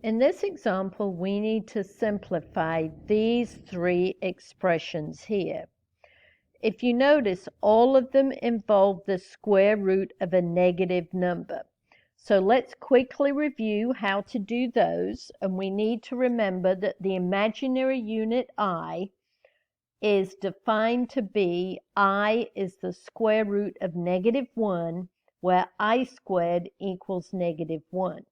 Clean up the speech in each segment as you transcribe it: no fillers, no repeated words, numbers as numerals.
In this example, we need to simplify these three expressions here. If you notice, all of them involve the square root of a negative number. So let's quickly review how to do those, and we need to remember that the imaginary unit I is defined to be I is the square root of -1, where I squared equals -1.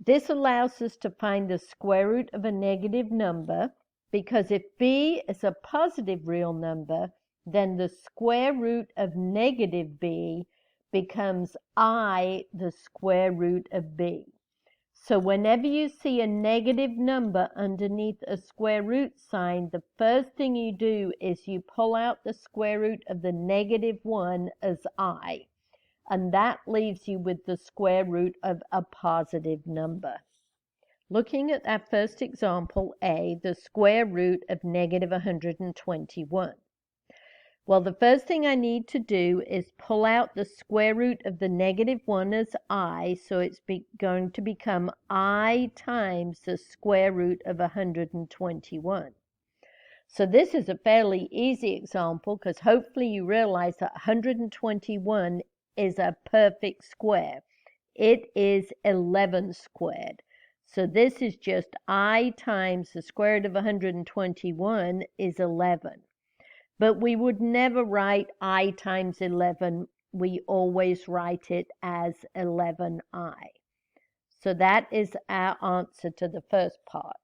This allows us to find the square root of a negative number, because if b is a positive real number, then the square root of -b becomes I, the square root of b. So whenever you see a negative number underneath a square root sign, the first thing you do is you pull out the square root of the -1 as I. And that leaves you with the square root of a positive number. Looking at that first example, A, the square root of -121. Well, the first thing I need to do is pull out the square root of the -1 as I, so it's going to become I times the square root of 121. So this is a fairly easy example, because hopefully you realize that 121 is a perfect square. It is 11 squared. So this is just I times the square root of 121 is 11. But we would never write I times 11. We always write it as 11I. So that is our answer to the first part.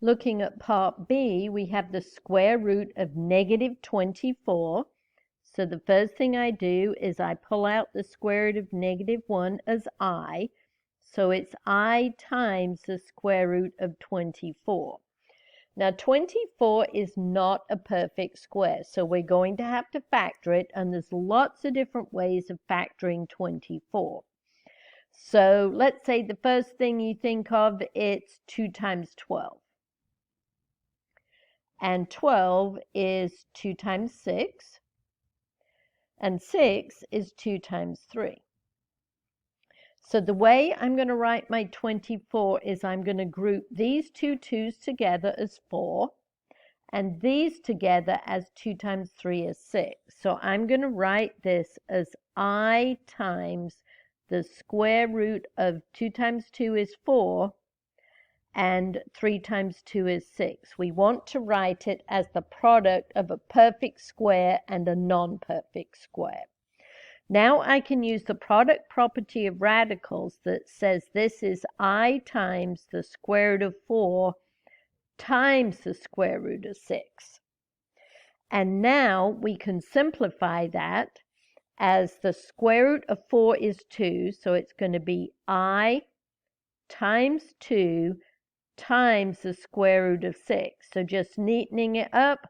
Looking at part B, we have the square root of -24. So the first thing I do is I pull out the square root of -1 as I. So it's I times the square root of 24. Now 24 is not a perfect square, so we're going to have to factor it, and there's lots of different ways of factoring 24. So let's say the first thing you think of, it's 2 times 12. And 12 is 2 times 6. And 6 is 2 times 3. So the way I'm going to write my 24 is I'm going to group these two 2's together as 4, and these together as 2 times 3 is 6. So I'm going to write this as I times the square root of 2 times 2 is 4, and 3 times 2 is 6. We want to write it as the product of a perfect square and a non-perfect square. Now I can use the product property of radicals that says this is I times the square root of 4 times the square root of 6. And now we can simplify that as the square root of 4 is 2, so it's going to be I times 2 times the square root of 6. So just neatening it up,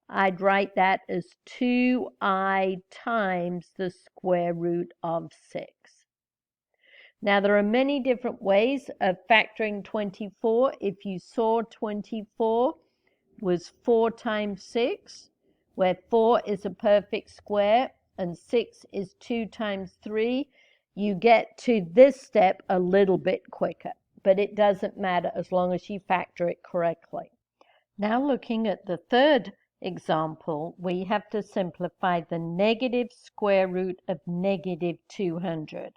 I'd write that as 2I times the square root of 6. Now there are many different ways of factoring 24. If you saw 24 was 4 times 6, where 4 is a perfect square and 6 is 2 times 3, you get to this step a little bit quicker. But it doesn't matter as long as you factor it correctly. Now looking at the third example, we have to simplify the negative square root of -200.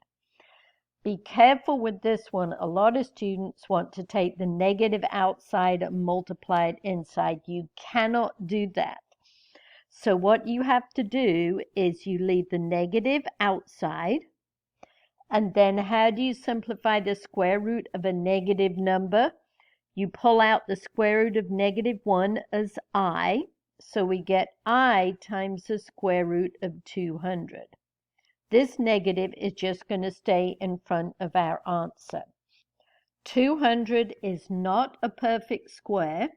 Be careful with this one. A lot of students want to take the negative outside and multiply it inside. You cannot do that. So what you have to do is you leave the negative outside. And then how do you simplify the square root of a negative number? You pull out the square root of -1 as I, so we get I times the square root of 200. This negative is just going to stay in front of our answer. 200 is not a perfect square,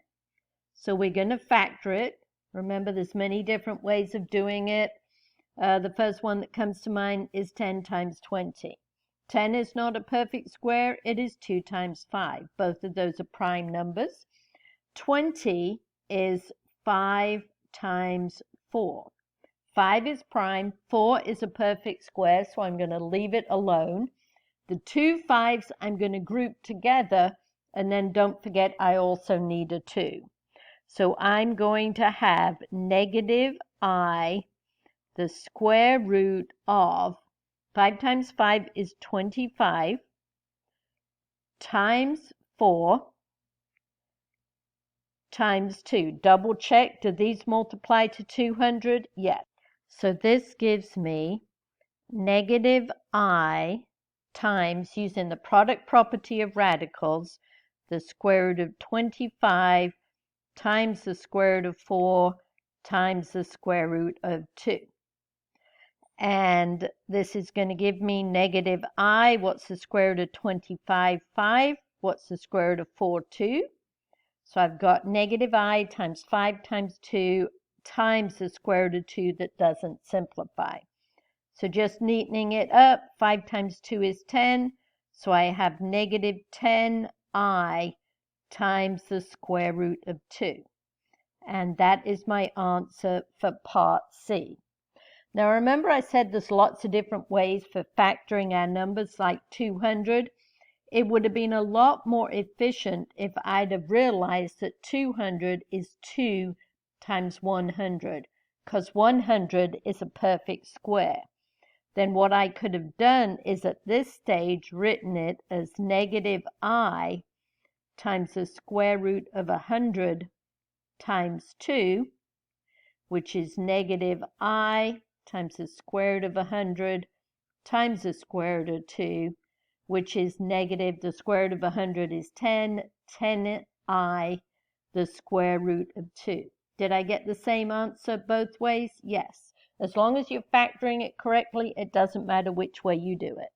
so we're going to factor it. Remember, there's many different ways of doing it. The first one that comes to mind is 10 times 20. 10 is not a perfect square. It is 2 times 5. Both of those are prime numbers. 20 is 5 times 4. 5 is prime. 4 is a perfect square, so I'm going to leave it alone. The two 5s I'm going to group together, and then don't forget I also need a 2. So I'm going to have negative I, the square root of 5 times 5 is 25, times 4 times 2. Double check, do these multiply to 200? Yes. So this gives me negative I times, using the product property of radicals, the square root of 25 times the square root of 4 times the square root of 2. And this is going to give me negative I. What's the square root of 25? 5. What's the square root of 4? 2. So I've got negative I times 5 times 2 times the square root of 2 that doesn't simplify. So just neatening it up, 5 times 2 is 10. So I have negative 10I times the square root of 2. And that is my answer for part C. Now remember I said there's lots of different ways for factoring our numbers like 200. It would have been a lot more efficient if I'd have realized that 200 is 2 times 100, because 100 is a perfect square. Then what I could have done is at this stage written it as negative I times the square root of 100 times 2, which is negative I times the square root of 100 times the square root of 2, which is negative, the square root of 100 is 10, 10I, the square root of 2. Did I get the same answer both ways? Yes. As long as you're factoring it correctly, it doesn't matter which way you do it.